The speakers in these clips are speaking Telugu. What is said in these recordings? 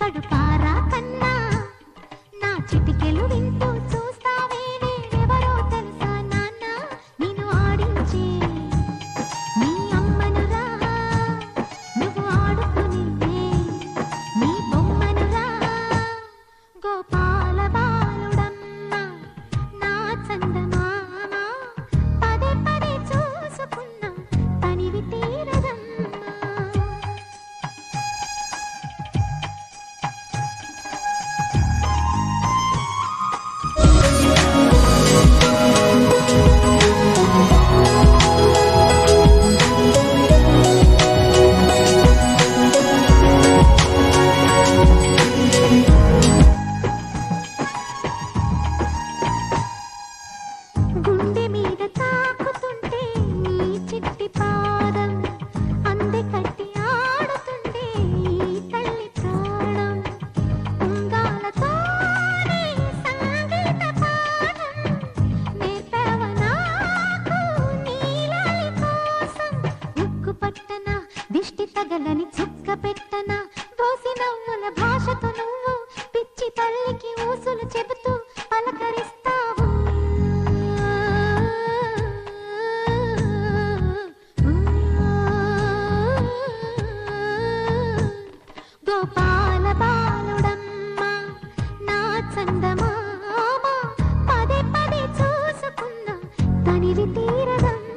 కడుపారా కన్నా నా చిటికెలు వింటూ చూస్తావే నేనెవరో తెలుసా నాన్న నిన్ను ఆడించే నీ అమ్మనురా నువ్వు ఆడుకునే నీ బొమ్మనురా గోపాల బాలుడమ్మ నా చందమామ పదే పదే చూసుకున్నా తనివి తీరదమ్మ గుండె మీద తాకుతుంటే నీ చిట్టి పాదం అందే కట్టి ఆడుతుంటే ఈ తల్లి ప్రాణం ఉంగాలతోనే సంగీత పాఠం నేర్పావ నాకు నీలాలి కోసం ఉక్కు పట్టన దిష్టి తగలని చుక్క పెట్టన దోసి నవ్వుల భాషతో నువ్వు పిచ్చి తల్లికి ఊసులు చెబుతూ పలకరిస్తావు గోపాల బాలుడమ్మ నా చందమామ పదే పదే చూసుకున్నా తనివి తీరదమ్మ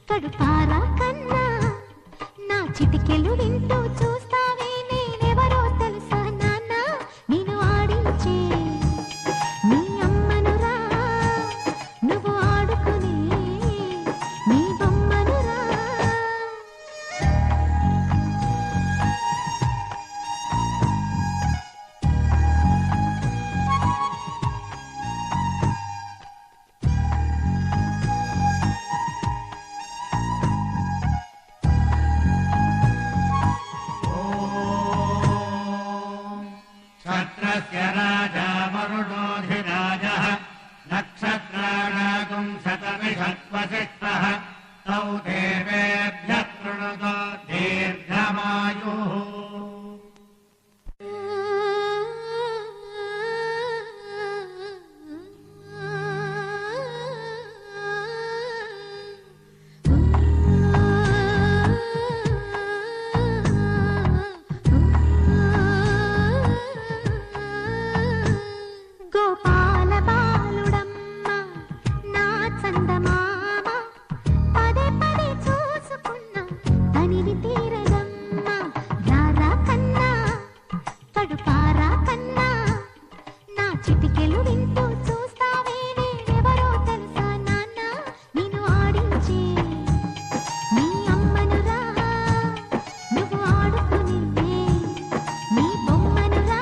కడుపారా కన్నా నా చిటికెలు వింటూ చూస్తావే నేనెవరో తెలుసా నాన్న నిన్ను ఆడించే నీ అమ్మనురా నువ్వు ఆడుకునే నీ బొమ్మనురా क्षत्रस्य राजा वरुणोऽधिराजः नक्षत्राणागुं शतमिषत्वसिष्ठः तौ देवेभ्यः कृणुतो दीर्घमायुः గోపాల బాలుడమ్మ నా చందమామ పదే పదే చూసుకున్నా తనివి తీరదమ్మ రారా కన్నా కడుపారా కన్నా నా చిటికెలు వింటూ చూస్తావే నేనెవరో తెలుసా నాన్న నిన్ను ఆడించే నీ అమ్మనురా నువ్వు ఆడుకునే నీ బొమ్మనురా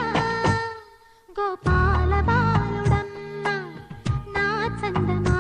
గోపాల బాలుడమ్మ నా చందమా